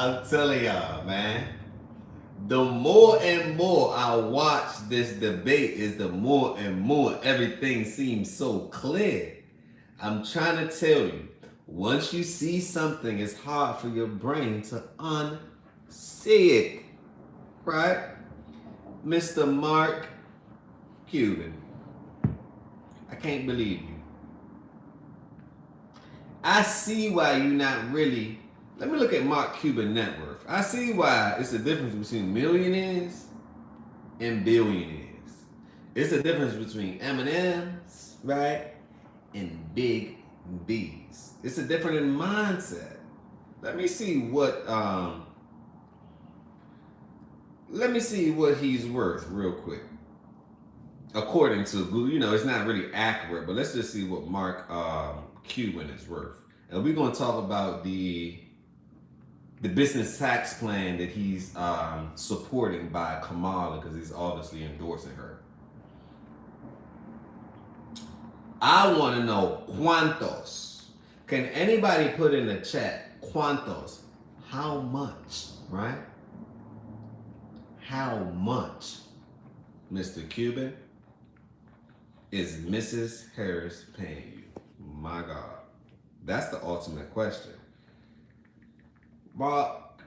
I'm telling y'all, man. The more and more I watch this debate, is the more and more everything seems so clear. I'm trying to tell you, once you see something, it's hard for your brain to unsee it, right? Mr. Mark Cuban, I can't believe you. I see why you're not really. Let me look at Mark Cuban net worth. I see why it's a difference between millionaires and billionaires. It's a difference between M&Ms, right, and big B's. It's a different mindset. Let me see what he's worth real quick. According to Google, it's not really accurate, but let's just see what Mark Cuban is worth. And we're going to talk about the business tax plan that he's supporting by Kamala, because he's obviously endorsing her. I want to know cuantos. Can anybody put in the chat cuantos? How much, right? How much, Mr. Cuban, is Mrs. Harris paying you? My God. That's the ultimate question. Mark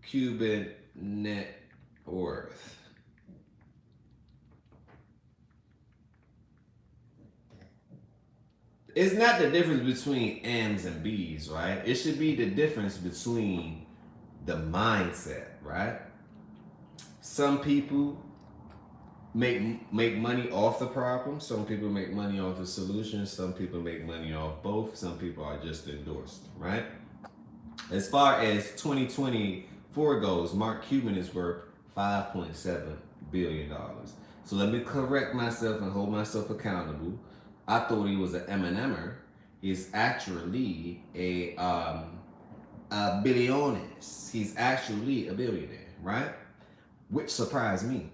Cuban net worth. It's not the difference between M's and B's, right? It should be the difference between the mindset, right? Some people make money off the problem. Some people make money off the solution. Some people make money off both. Some people are just endorsed, right? As far as 2024 goes, Mark Cuban is worth $5.7 billion. So let me correct myself and hold myself accountable. I thought he was an M&Mer. He's actually a billionaire. He's actually a billionaire, right? Which surprised me.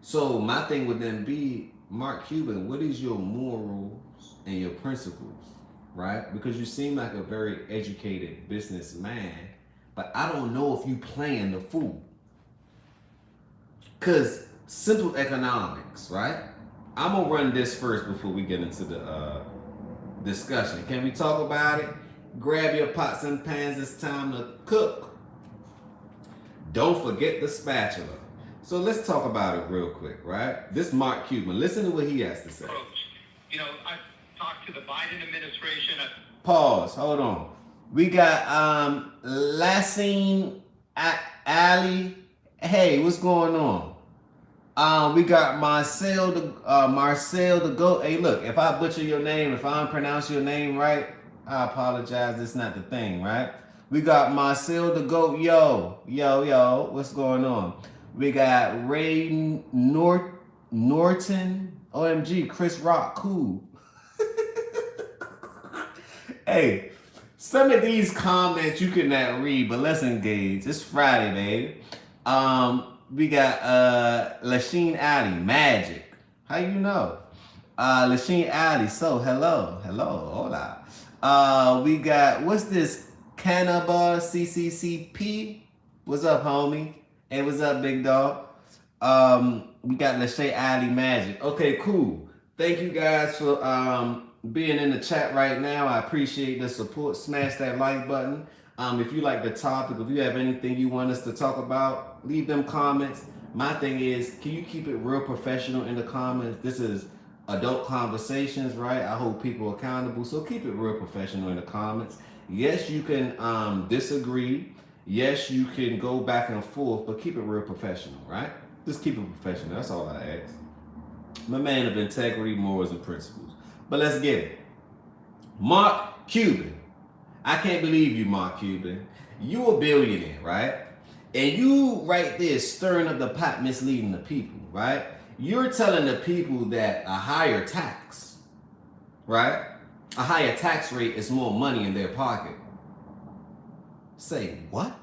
So my thing would then be, Mark Cuban, what is your morals and your principles, right? Because you seem like a very educated businessman, but I don't know if you playing the fool. Because simple economics, right? I'm going to run this first before we get into the discussion. Can we talk about it? Grab your pots and pans. It's time to cook. Don't forget the spatula. So let's talk about it real quick, right? This Mark Cuban. Listen to what he has to say. I've talked to the Biden administration. Pause. Hold on. We got Lassine Ali. Hey, what's going on? We got Marcel the Goat. Hey, look, if I butcher your name, if I don't pronounce your name right, I apologize. That's not the thing, right? We got Marcel the Goat. Yo. What's going on? We got Ray Norton. OMG, Chris Rock, cool. Hey, some of these comments you cannot read, but let's engage. It's Friday, baby. We got Lasheen Ali, Magic. How you know? Lasheen Ali, so hello, hola. We got, what's this? Cannaba CCCP. What's up, homie? Hey, what's up, big dog? We got Lasheen Ali, Magic. Okay, cool. Thank you guys for being in the chat right now. I appreciate the support. Smash that like button. If you like the topic, if you have anything you want us to talk about, leave them comments. My thing is, can you keep it real professional in the comments? This is adult conversations, right? I hold people accountable, so keep it real professional in the comments. Yes, you can disagree. Yes, you can go back and forth, but keep it real professional, right? Just keep it professional. That's all I ask. I'm a man of integrity, morals, and principles. But let's get it. Mark Cuban. I can't believe you, Mark Cuban. You a billionaire, right? And you right there stirring up the pot, misleading the people, right? You're telling the people that a higher tax, right? A higher tax rate is more money in their pocket. Say what?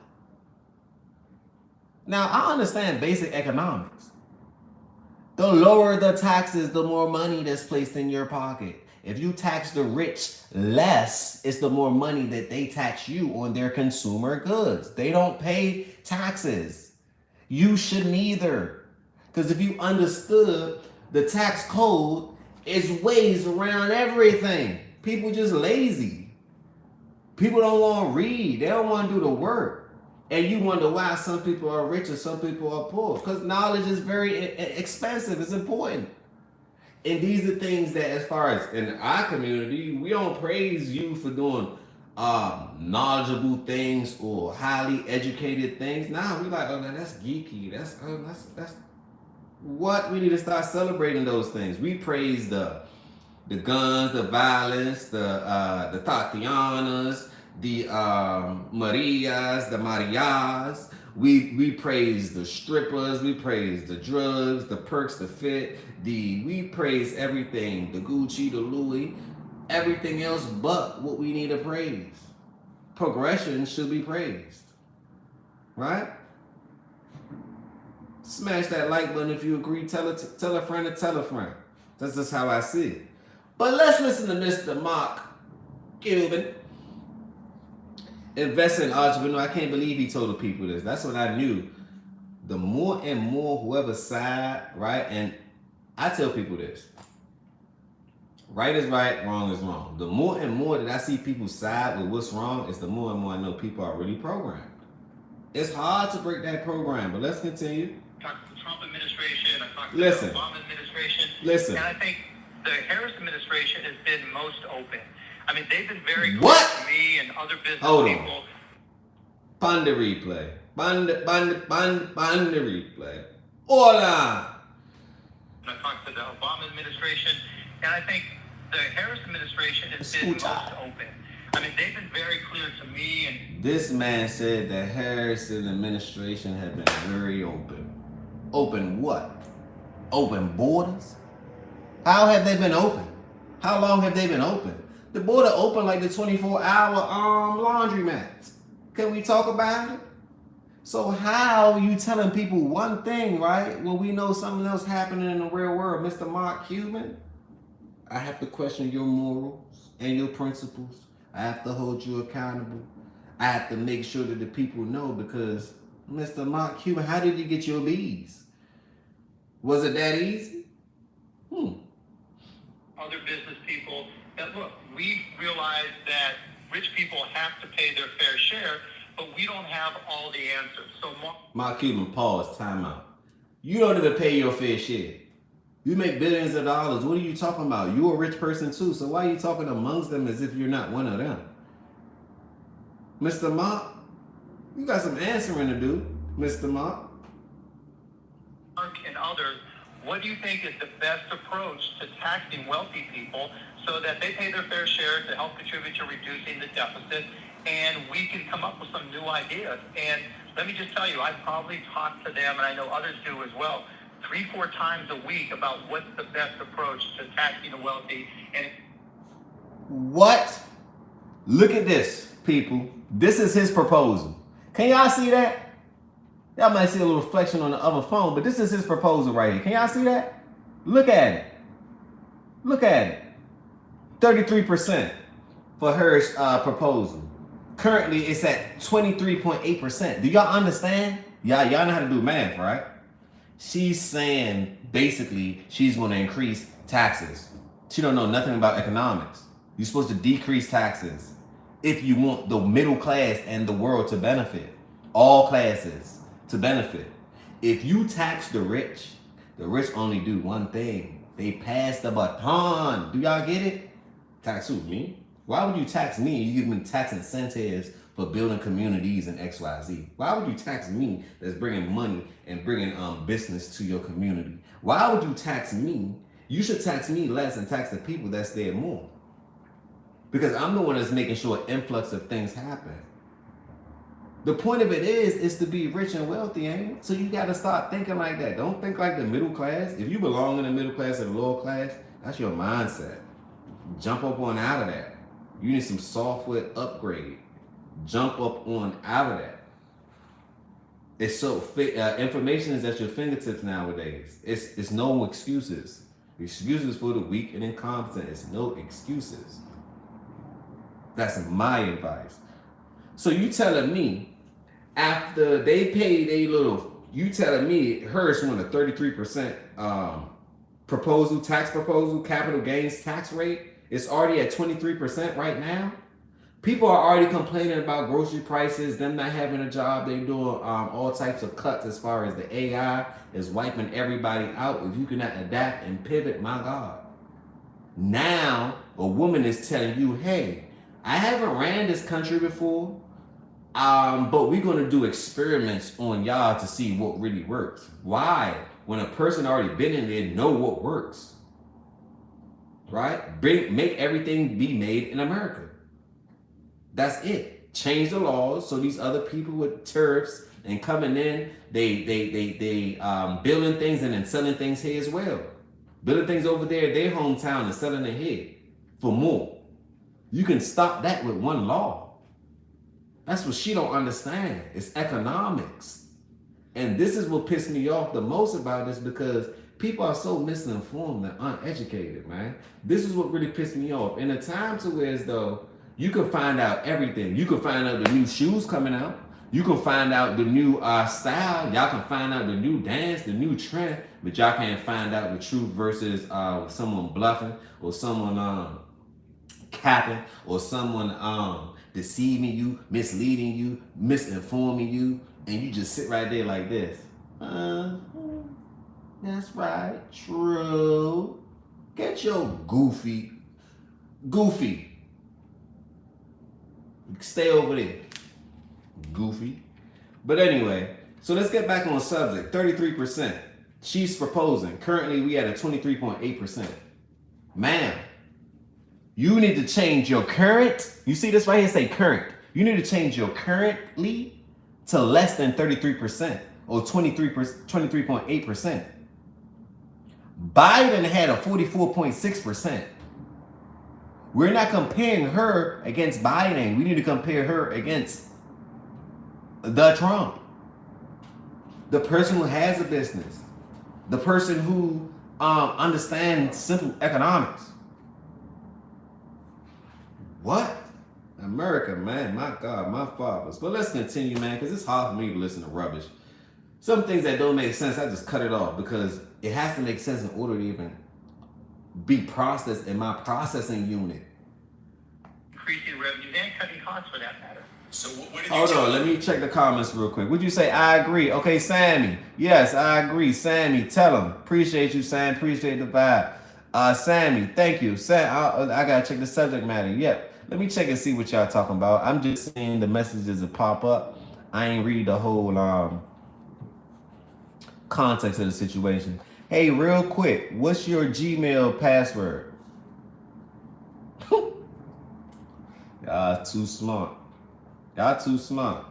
Now, I understand basic economics. The lower the taxes, the more money that's placed in your pocket. If you tax the rich less, it's the more money that they tax you on their consumer goods. They don't pay taxes. You shouldn't either. Because if you understood the tax code is ways around everything. People just lazy. People don't want to read. They don't want to do the work. And you wonder why some people are rich and some people are poor. Because knowledge is very expensive. It's important. And these are things that, as far as in our community, we don't praise you for doing knowledgeable things or highly educated things. Nah, we like, oh, no, that's geeky. That's what we need to start celebrating those things. We praise the guns, the violence, the Tatianas, the Marias, the Marias. We praise the strippers, we praise the drugs, the perks, the fit, we praise everything, the Gucci, the Louis, everything else but what we need to praise. Progression should be praised. Right? Smash that like button if you agree. Tell a friend to tell a friend. That's just how I see it. But let's listen to Mr. Mark Cuban. Investing entrepreneur. I can't believe he told the people this. That's what I knew. The more and more whoever side, right? And I tell people this. Right is right, wrong is wrong. The more and more that I see people side with what's wrong, is the more and more I know people are really programmed. It's hard to break that program, but let's continue. I talked to the Trump administration, I talked to Listen. the Obama administration. Listen. And I think the Harris administration has been most open. I mean, they've been very clear What? to me and other business Hold on. people. Band the replay. Band the replay. Hola. I talked to the Obama administration, and I think the Harris administration has been most open. I mean, they've been very clear to me. And this man said that Harris administration had been very open. Open what? Open borders? How have they been open? How long have they been open? The border open like the 24-hour laundromats. Can we talk about it? So how are you telling people one thing, right, when we know something else happening in the real world? Mr. Mark Cuban, I have to question your morals and your principles. I have to hold you accountable. I have to make sure that the people know, because Mr. Mark Cuban, how did you get your B's? Was it that easy? Other business people, that look, we realize that rich people have to pay their fair share, but we don't have all the answers. So Mark Cuban, pause, time out. You don't even pay your fair share. You make billions of dollars. What are you talking about? You're a rich person too, so why are you talking amongst them as if you're not one of them? Mr. Mark, you got some answering to do, Mr. Mark. Mark and others, what do you think is the best approach to taxing wealthy people so that they pay their fair share to help contribute to reducing the deficit, and we can come up with some new ideas? And let me just tell you, I probably talk to them, and I know others do as well, 3-4 times a week about what's the best approach to taxing the wealthy. And what? Look at this, people. This is his proposal. Can y'all see that? Y'all might see a little reflection on the other phone, but this is his proposal right here. Can y'all see that? Look at it. Look at it. 33% for her proposal. Currently, it's at 23.8%. Do y'all understand? Y'all know how to do math, right? She's saying basically she's going to increase taxes. She don't know nothing about economics. You're supposed to decrease taxes if you want the middle class and the world to benefit. All classes to benefit. If you tax the rich only do one thing. They pass the baton. Do y'all get it? Tax who? Me? Why would you tax me? You give me tax incentives for building communities and XYZ. Why would you tax me that's bringing money and bringing business to your community? Why would you tax me? You should tax me less and tax the people that's there more. Because I'm the one that's making sure an influx of things happen. The point of it is to be rich and wealthy, ain't it? So you got to start thinking like that. Don't think like the middle class. If you belong in the middle class or the lower class, that's your mindset. Jump up on out of that. You need some software upgrade. Jump up on out of that. It's so information is at your fingertips nowadays. It's no excuses. Excuses for the weak and incompetent. It's no excuses. That's my advice. So you telling me after they paid a little, you telling me hers won a 33% tax proposal, capital gains tax rate. It's already at 23% right now. People are already complaining about grocery prices, them not having a job. They're doing all types of cuts as far as the AI is wiping everybody out. If you cannot adapt and pivot, my God. Now, a woman is telling you, hey, I haven't ran this country before, but we're going to do experiments on y'all to see what really works. Why? When a person already been in there, know what works. Right? Make everything be made in America. That's it. Change the laws so these other people with tariffs and coming in, they building things and then selling things here as well. Building things over there, their hometown, and selling it here for more. You can stop that with one law. That's what she don't understand. It's economics. And this is what pissed me off the most about this, because people are so misinformed and uneducated, man. This is what really pissed me off. In a time to where as though you can find out everything. You can find out the new shoes coming out. You can find out the new style. Y'all can find out the new dance, the new trend, but y'all can't find out the truth versus someone bluffing or someone capping or someone deceiving you, misleading you, misinforming you, and you just sit right there like this. That's right, true. Get your goofy. Stay over there, goofy. But anyway, so let's get back on subject. 33%. She's proposing. Currently, we at a 23.8%. Ma'am, you need to change your current. You see this right here, say current. You need to change your currently to less than 33% or 23.8%. Biden had a 44.6%. We're not comparing her against Biden. We need to compare her against the Trump. The person who has a business. The person who understands simple economics. What? America, man. My God, my fathers. But let's continue, man, because it's hard for me to listen to rubbish. Some things that don't make sense, I just cut it off because it has to make sense in order to even be processed in my processing unit. Increasing revenues and cutting costs for that matter. So what did you Hold on, let me check the comments real quick. Would you say I agree? Okay, Sammy. Yes, I agree. Sammy, tell him. Appreciate you, Sam. Appreciate the vibe. Sammy, thank you. Sam, I gotta check the subject matter. Yep. Let me check and see what y'all talking about. I'm just seeing the messages that pop up. I ain't read the whole context of the situation. Hey, real quick, what's your Gmail password? Y'all too smart. Y'all too smart.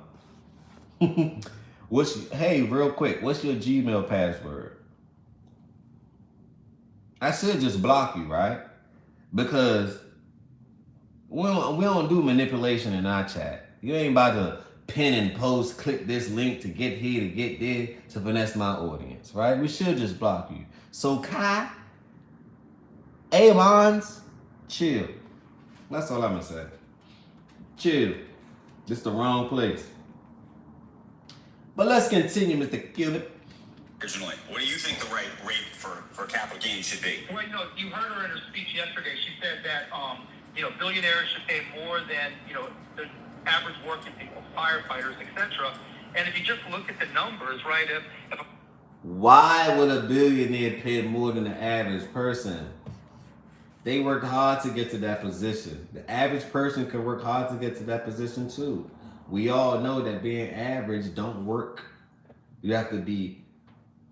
Hey, real quick, what's your Gmail password? I should just block you, right? Because we don't do manipulation in our chat. You ain't about to pin and post, click this link to get here, to get there, to finesse my audience, right? We should just block you. So Kai, Amons, chill. That's all I'm gonna say. Chill. This the wrong place. But let's continue, Mr. Cuban. originally? What do you think the right rate for capital gains should be? Well, you heard her in her speech yesterday. She said that billionaires should pay more than the average working people, firefighters, etc. And if you just look at the numbers, right? Why would a billionaire pay more than the average person? They worked hard to get to that position. The average person can work hard to get to that position too. We all know that being average don't work. You have to be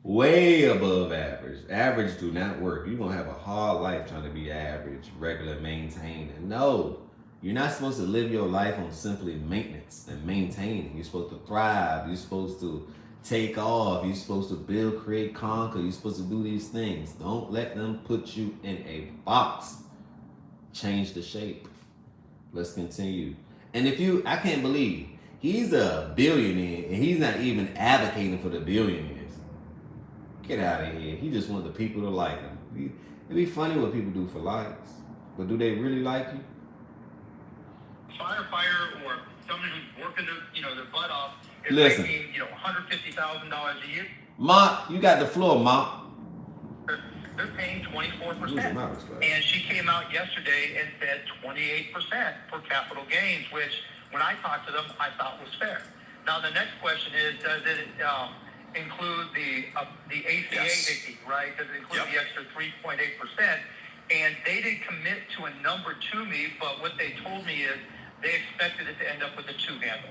way above average. Average do not work. You're going to have a hard life trying to be average, regular, maintained. No, you're not supposed to live your life on simply maintenance and maintaining. You're supposed to thrive. You're supposed to take off. You're supposed to build, create, conquer. You're supposed to do these things. Don't let them put you in a box. Change the shape. Let's continue. And I can't believe he's a billionaire and he's not even advocating for the billionaires. Get out of here. He just wants the people to like him. It'd be funny what people do for likes, but do they really like you? Firefighter or somebody who's working their butt off is Listen. making $150,000 a year. Ma, you got the floor, Ma. They're paying 24%. Losing my respect. And she came out yesterday and said 28% for capital gains, which when I talked to them, I thought was fair. Now the next question is, does it include the ACA, Yes. right? Does it include Yep. the extra 3.8%? And they didn't commit to a number to me, but what they told me is they expected it to end up with a 2 handle.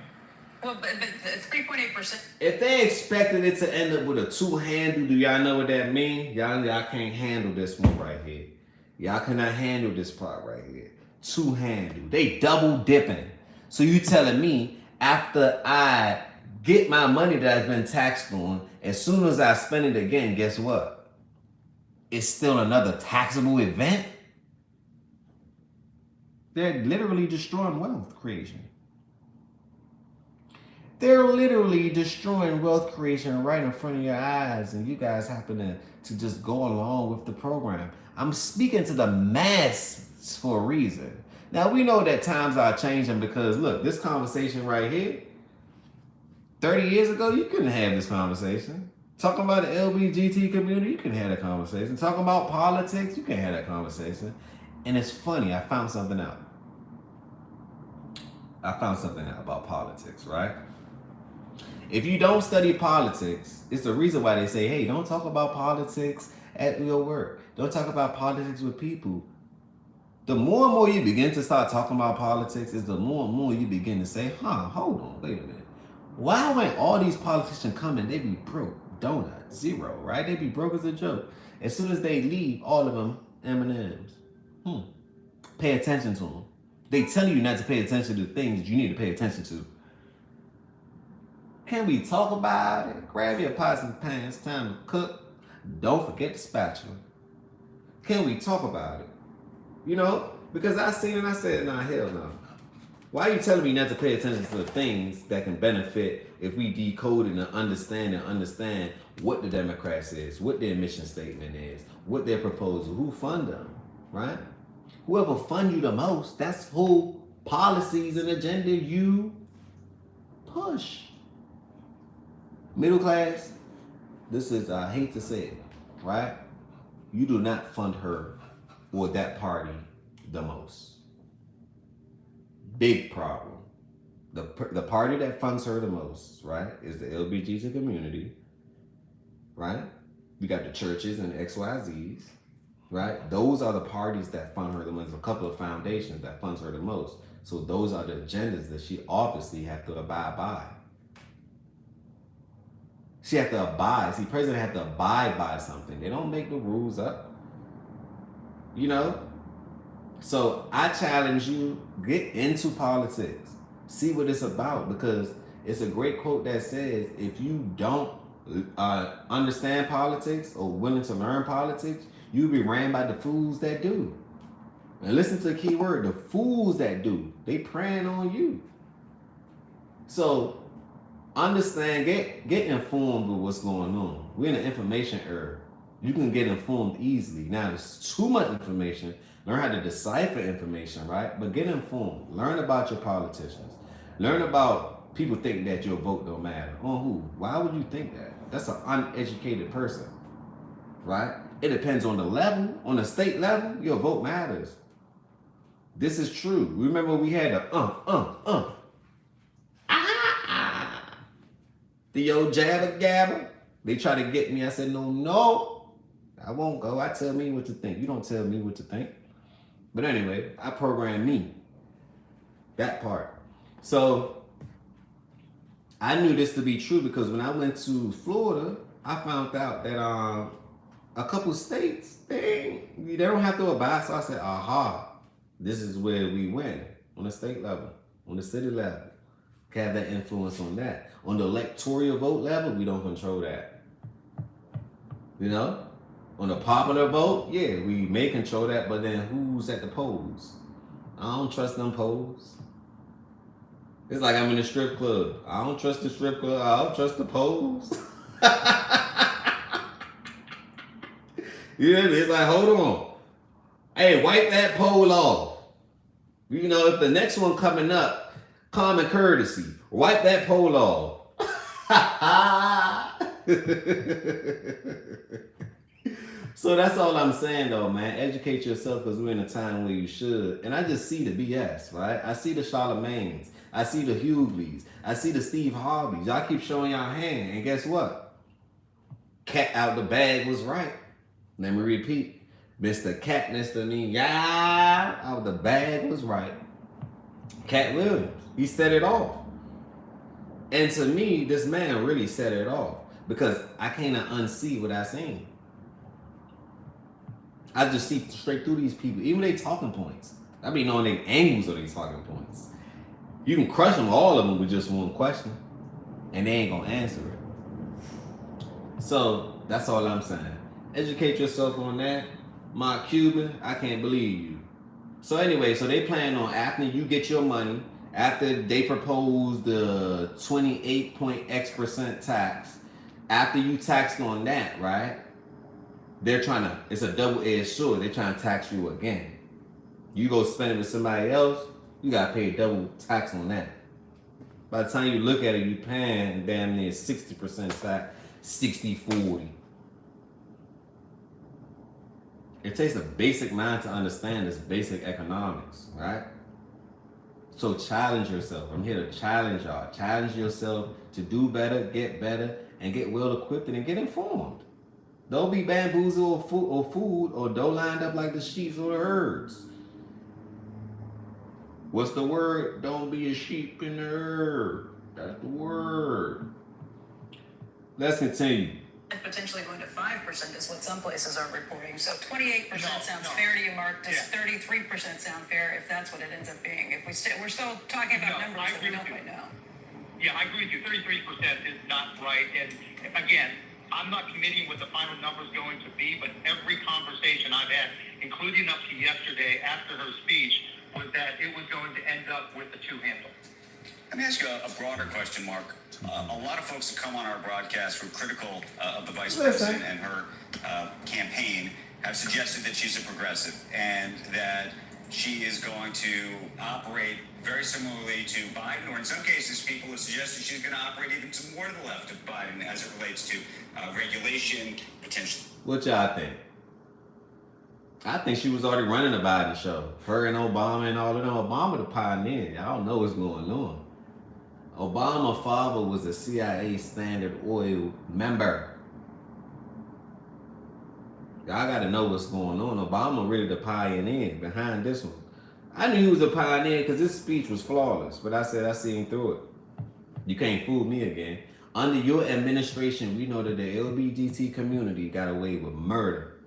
Well, but 3.8%. If they expected it to end up with a 2 handle, do y'all know what that means? Y'all can't handle this one right here. Y'all cannot handle this part right here. 2 handle. They double dipping. So you telling me after I get my money that I've been taxed on, as soon as I spend it again, guess what? It's still another taxable event? They're literally destroying wealth creation. They're literally destroying wealth creation right in front of your eyes, and you guys happen to just go along with the program. I'm speaking to the masses for a reason. Now, we know that times are changing because, look, this conversation right here, 30 years ago, you couldn't have this conversation. Talking about the LBGT community, you couldn't have that conversation. Talking about politics, you can't have that conversation. And it's funny, I found something out. About politics, right? If you don't study politics, it's the reason why they say, hey, don't talk about politics at your work. Don't talk about politics with people. The more and more you begin to start talking about politics is the more and more you begin to say, hold on, wait a minute. Why when all these politicians come in, they be broke, donut, zero, right? They be broke as a joke. As soon as they leave, all of them M&Ms. Pay attention to them. They tell you not to pay attention to things you need to pay attention to. Can we talk about it? Grab your pots and pans, time to cook. Don't forget the spatula. Can we talk about it? You know, because I seen it and I said, nah, hell no. Why are you telling me not to pay attention to the things that can benefit if we decode it and understand what the Democrats is, what their mission statement is, what their proposal, who fund them, right? Whoever fund you the most, that's who policies and agenda you push. Middle class, this is, I hate to say it, right? You do not fund her or that party the most. Big problem. The party that funds her the most, right, is the LGBT community, right? We got the churches and XYZs, right? Those are the parties that fund her the most. There's a couple of foundations that funds her the most. So those are the agendas that she obviously have to abide by. She have to abide. See, president have to abide by something. They don't make the rules up. You know? So I challenge you, get into politics. See what it's about, because it's a great quote that says, if you don't understand politics or willing to learn politics, you'll be ran by the fools that do. And listen to the key word, the fools that do. They preying on you. So understand, get informed with what's going on. We're in an information era. You can get informed easily. Now, there's too much information. Learn how to decipher information, right? But get informed. Learn about your politicians. Learn about people think that your vote don't matter. On who? Why would you think that? That's an uneducated person, right? It depends on the level. On the state level, your vote matters. This is true. Remember we had the old jabber gabber. They try to get me. I said, no, I won't go. I tell me what to think. You don't tell me what to think. But anyway, I program me. That part. So I knew this to be true because when I went to Florida, I found out that a couple states, they don't have to abide. So I said, aha, this is where we win on the state level, on the city level. Can have that influence on that. On the electoral vote level, we don't control that. You know? On the popular vote, yeah, we may control that, but then who's at the polls? I don't trust them polls. It's like I'm in a strip club. I don't trust the strip club. I don't trust the polls. Yeah, it's like, hold on. Hey, wipe that poll off. You know, if the next one coming up, common courtesy, wipe that poll off. So that's all I'm saying though, man. Educate yourself because we're in a time where you should. And I just see the BS, right? I see the Charlemagnes. I see the Hugleys. I see the Steve Harveys. Y'all keep showing y'all hand. And guess what? Cat out the bag was right. Let me repeat. Mr. Cat, Mr. Yeah, out the bag was right. Cat Williams. He set it off. And to me, this man really set it off. Because I cannot unsee what I seen. I just see straight through these people, even they talking points. I be knowing their angles of their talking points. You can crush them, all of them, with just one question, and they ain't gonna answer it. So that's all I'm saying. Educate yourself on that. Mark Cuban, I can't believe you. So anyway, so they plan on after you get your money, after they propose the 28.x% tax, after you taxed on that, right? They're trying to, it's a double-edged sword. They're trying to tax you again. You go spend it with somebody else, you got to pay double tax on that. By the time you look at it, you paying damn near 60% tax, 60-40. It takes a basic mind to understand this basic economics, right? So challenge yourself. I'm here to challenge y'all. Challenge yourself to do better, and get well equipped and get informed. Don't be bamboozled or food or don't lined up like the sheep or the herds. What's the word? Don't be a sheep in the herd. That's the word. Let's continue. Potentially going to 5% is what some places are reporting. So 28% sounds fair to you, Mark. Does 33% sound fair if that's what it ends up being? If we're still talking about numbers that we don't quite know. Yeah, I agree with you. 33% is not right. And again, I'm not committing what the final number is going to be, but every conversation I've had, including up to yesterday after her speech, was that it was going to end up with the 2 handle. Let me ask you a broader question, Mark. A lot of folks that come on our broadcast who are critical of the vice president and her campaign have suggested that she's a progressive and that she is going to operate very similarly to Biden, or in some cases, people have suggested she's going to operate even to more to the left of Biden as it relates to regulation, potentially. What y'all think? I think she was already running the Biden show. Her and Obama and all of them. Obama the pioneer. Y'all don't know what's going on. Obama's father was a CIA Standard Oil member. Y'all got to know what's going on. Obama really the pioneer behind this one. I knew he was a pioneer because his speech was flawless, but I said I seen through it. You can't fool me again. Under your administration, we know that the LGBT community got away with murder.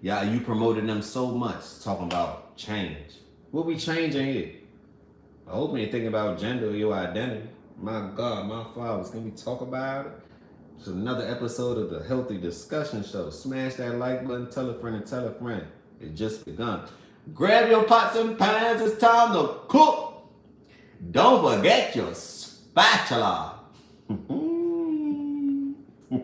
Y'all, you promoted them so much, talking about change. What we changing here? I hope you ain't thinking about gender or your identity. My God, my fathers, can we talk about it? It's another episode of the Healthy Discussion Show. Smash that like button, tell a friend and tell a friend. It just begun. Grab your pots and pans, it's time to cook. Don't forget your spatula.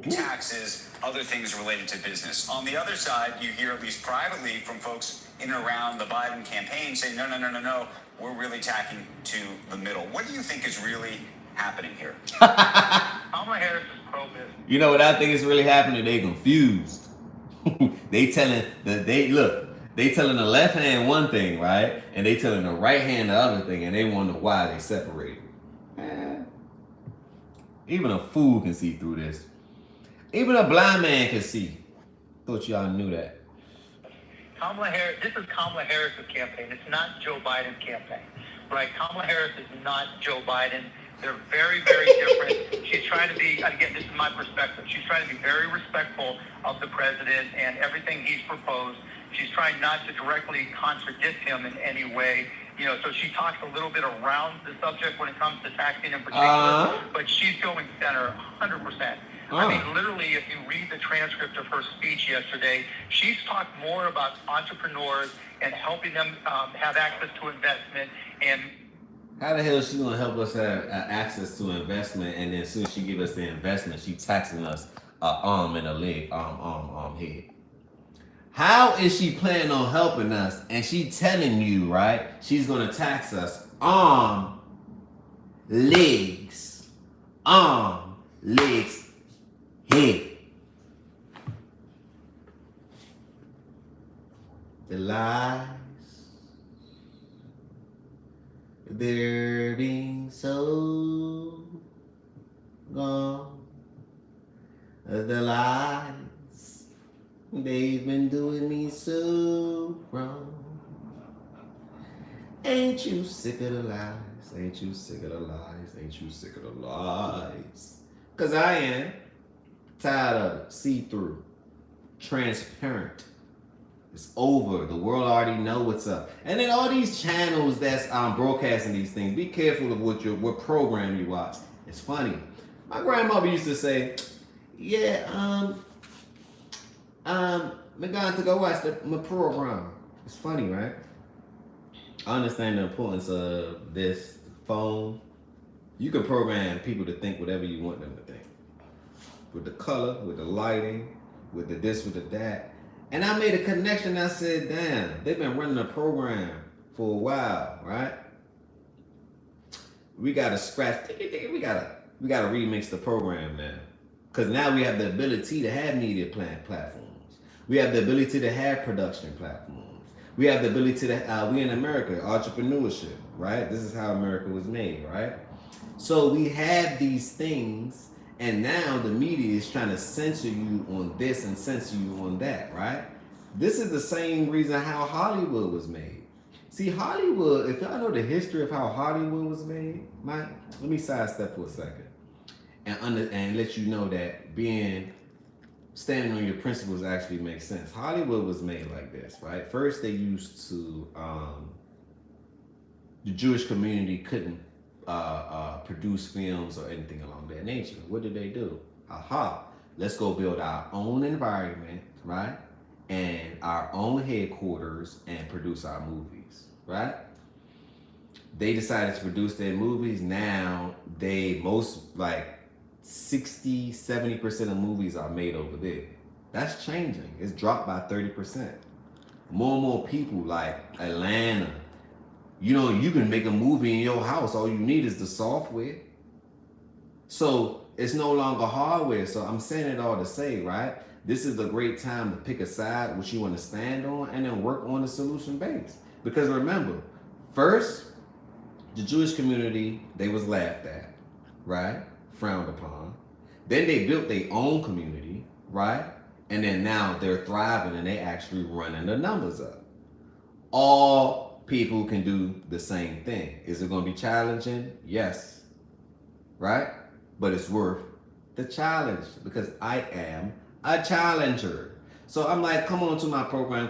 Taxes, other things related to business. On the other side, you hear, at least privately, from folks in and around the Biden campaign saying, no, we're really tacking to the middle. What do you think is really happening here? Kamala Harris is pro-business. You know what I think is really happening? They confused. They telling the left hand one thing, right? And they telling the right hand the other thing, and they wonder why they separated. Even a fool can see through this. Even a blind man can see. Thought y'all knew that. Kamala Harris, this is Kamala Harris's campaign. It's not Joe Biden's campaign, right? Kamala Harris is not Joe Biden. They're very, very different. She's trying to be, again, this is my perspective. She's trying to be very respectful of the president and everything he's proposed. She's trying not to directly contradict him in any way. So she talks a little bit around the subject when it comes to taxing in particular, but she's going center 100%. I mean, literally, if you read the transcript of her speech yesterday, she's talked more about entrepreneurs and helping them have access to investment. And how the hell is she gonna help us have access to investment, and then as soon as she give us the investment, she taxing us arm and a leg, arm, head? How is she planning on helping us? And she telling you, right? She's gonna tax us arm, legs, head. The lies, they're being so gone. The lies, they've been doing me so wrong. Ain't you sick of the lies? Ain't you sick of the lies? Ain't you sick of the lies? Cause I am tired of it. See-through, transparent. It's over. The world already know what's up. And then all these channels that's broadcasting these things, be careful of what program you watch. It's funny. My grandmother used to say, yeah, we're going to go watch my program. It's funny, right? I understand the importance of this phone. You can program people to think whatever you want them to think. With the color, with the lighting, with the this, with the that. And I made a connection. I said, damn, they've been running a program for a while, right? We gotta scratch, we gotta remix the program now. Cause now we have the ability to have media platforms. We have the ability to have production platforms. We have the ability to, we in America, entrepreneurship, right? This is how America was made, right? So we have these things. And now the media is trying to censor you on this and censor you on that, right? This is the same reason how Hollywood was made. See, Hollywood, if y'all know the history of how Hollywood was made, let me sidestep for a second and let you know that standing on your principles actually makes sense. Hollywood was made like this, right? First, they used to, the Jewish community couldn't produce films or anything along that nature. What did they do? Let's go build our own environment, right? And our own headquarters and produce our movies, right? They decided to produce their movies. Now like 60, 70% of movies are made over there. That's changing. It's dropped by 30%. More and more people like Atlanta, you can make a movie in your house. All you need is the software. So it's no longer hardware. So I'm saying it all to say, right? This is a great time to pick a side which you want to stand on and then work on the solution base. Because remember, first, the Jewish community, they was laughed at, right? Frowned upon. Then they built their own community, right? And then now they're thriving and they actually running the numbers up. All people can do the same thing. Is it going to be challenging? Yes. Right? But it's worth the challenge because I am a challenger. So I'm like, come on to my program.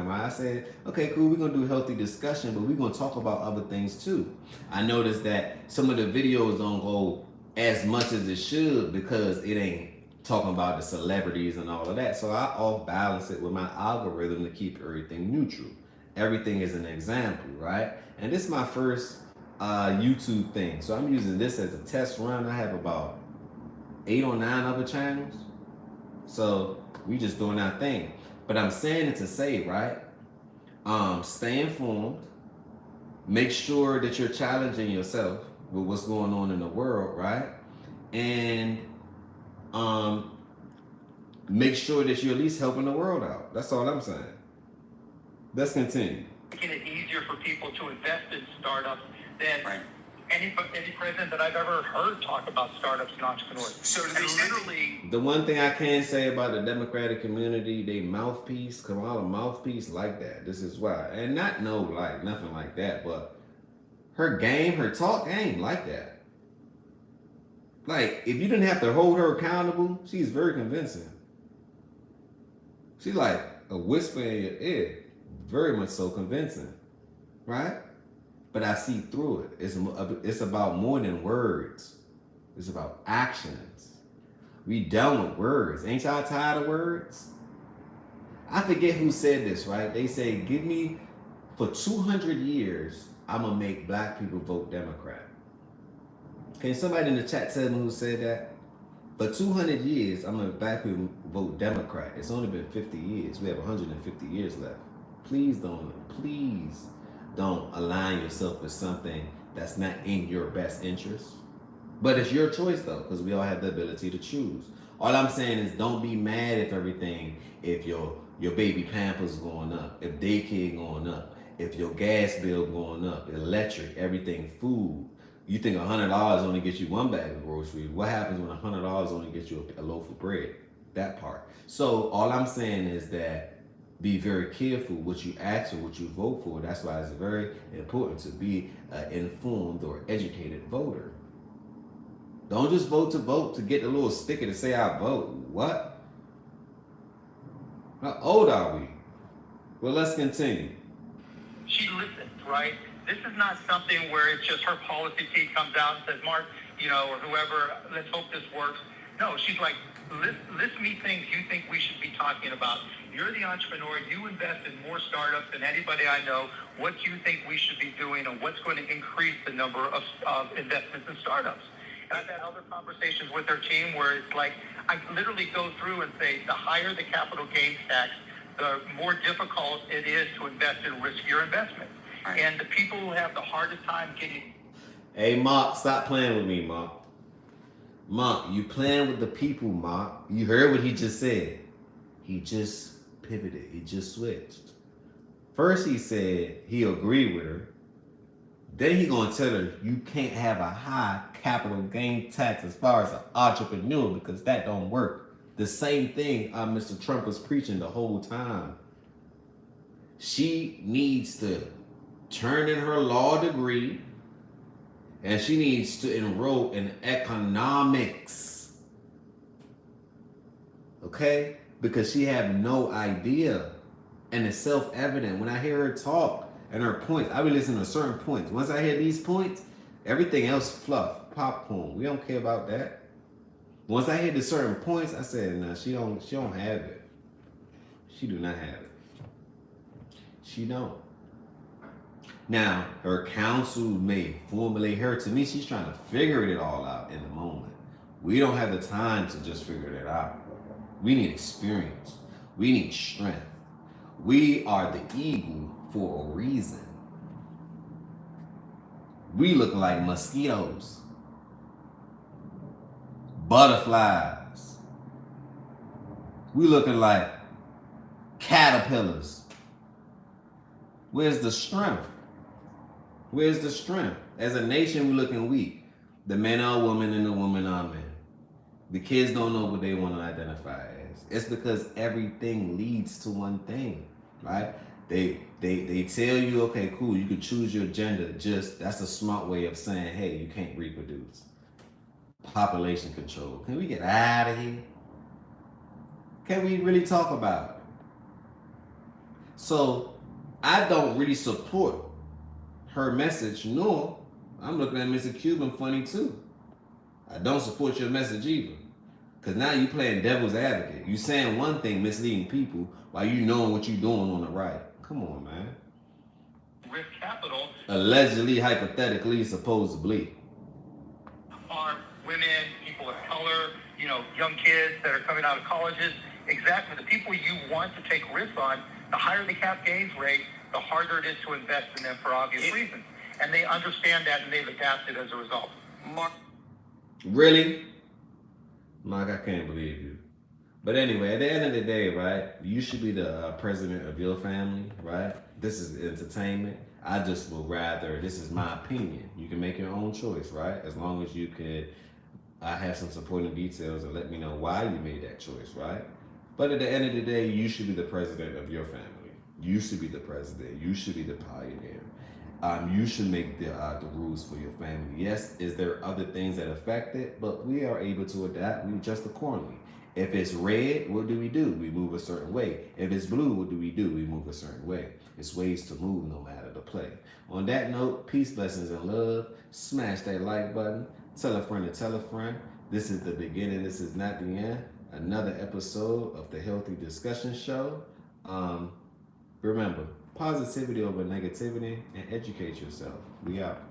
Right? I said, okay, cool. We're going to do healthy discussion, but we're going to talk about other things too. I noticed that some of the videos don't go as much as it should because it ain't talking about the celebrities and all of that. So I off balance it with my algorithm to keep everything neutral. Everything is an example, right? And this is my first YouTube thing. So I'm using this as a test run. I have about 8 or 9 other channels. So we just doing our thing. But I'm saying it to say, right? Stay informed. Make sure that you're challenging yourself with what's going on in the world, right? And make sure that you're at least helping the world out. That's all I'm saying. Let's continue. Making it easier for people to invest in startups than Right. any president that I've ever heard talk about startups and entrepreneurs. So to the And extent that- literally, The one thing I can say about the Democratic community, they mouthpiece, Kamala mouthpiece like that. This is why. And nothing like that, but her talk ain't like that. Like, if you didn't have to hold her accountable, she's very convincing. She's like a whisper in your ear. Very much so convincing, right? But I see through it. It's about more than words. It's about actions. We done with words. Ain't y'all tired of words? I forget who said this, right? They say, give me, for 200 years, I'm going to make black people vote Democrat. Can somebody in the chat tell me who said that? For 200 years, I'm a black people vote Democrat. It's only been 50 years. We have 150 years left. Please don't align yourself with something that's not in your best interest. But it's your choice though, because we all have the ability to choose. All I'm saying is don't be mad if your baby pampers going up, if daycare going up, if your gas bill going up, electric, everything, food. You think $100 only gets you one bag of groceries. What happens when $100 only gets you a loaf of bread? That part. So all I'm saying is that be very careful what you ask or what you vote for. That's why it's very important to be an informed or educated voter. Don't just vote to get the little sticker to say I vote. What? How old are we? Well, let's continue. She listens, right? This is not something where it's just her policy team comes out and says, Mark, or whoever, let's hope this works. No, she's like, list me things you think we should be talking about. You're the entrepreneur. You invest in more startups than anybody I know. What do you think we should be doing, and what's going to increase the number of investments in startups? And I've had other conversations with her team where it's like, I literally go through and say, the higher the capital gains tax, the more difficult it is to invest in riskier investments. Right. And the people who have the hardest time getting... Hey, Mark, stop playing with me, Mark. Mark, you playing with the people, Mark. You heard what he just said. He just pivoted. He just switched. First he said he agreed with her. Then he gonna tell her you can't have a high capital gain tax as far as an entrepreneur because that don't work. The same thing Mr. Trump was preaching the whole time. She needs to turn in her law degree and she needs to enroll in economics. Okay? Because she have no idea. And it's self-evident. When I hear her talk, and her points, I be listening to certain points. Once I hear these points, everything else fluff, popcorn. We don't care about that. Once I hear the certain points, I said, no, she don't have it. She do not have it. She don't. Now, her counsel may formulate her. To me, she's trying to figure it all out in the moment. We don't have the time to just figure it out. We need experience. We need strength. We are the eagle for a reason. We look like mosquitoes, butterflies. We looking like caterpillars. Where's the strength? Where's the strength? As a nation, we're looking weak. The men are women and the women are men. The kids don't know what they want to identify as. It's because everything leads to one thing, right? They tell you, okay, cool, you can choose your gender. Just that's a smart way of saying, hey, you can't reproduce. Population control. Can we get out of here? Can we really talk about it? So I don't really support her message, nor I'm looking at Mr. Cuban funny too. I don't support your message either. Because now you playing devil's advocate. You saying one thing, misleading people, while you knowing what you're doing on the right. Come on, man. Risk capital. Allegedly, hypothetically, supposedly. Are women, people of color, young kids that are coming out of colleges. Exactly. The people you want to take risks on, the higher the cap gains rate, the harder it is to invest in them for obvious reasons. And they understand that and they've adapted as a result. Mark. Really? Mark, I can't believe you. But anyway, at the end of the day, right, you should be the president of your family, right? This is entertainment. I just would rather, this is my opinion. You can make your own choice, right? As long as you could have some supporting details and let me know why you made that choice, right? But at the end of the day, you should be the president of your family. You should be the president. You should be the pioneer. You should make the rules for your family. Yes, is there other things that affect it? But we are able to adapt. We adjust accordingly. If it's red, what do? We move a certain way. If it's blue, what do? We move a certain way. It's ways to move no matter the play. On that note, peace, blessings, and love. Smash that like button. Tell a friend to tell a friend. This is the beginning. This is not the end. Another episode of the Healthy Discussion Show. Remember, positivity over negativity and educate yourself. We out.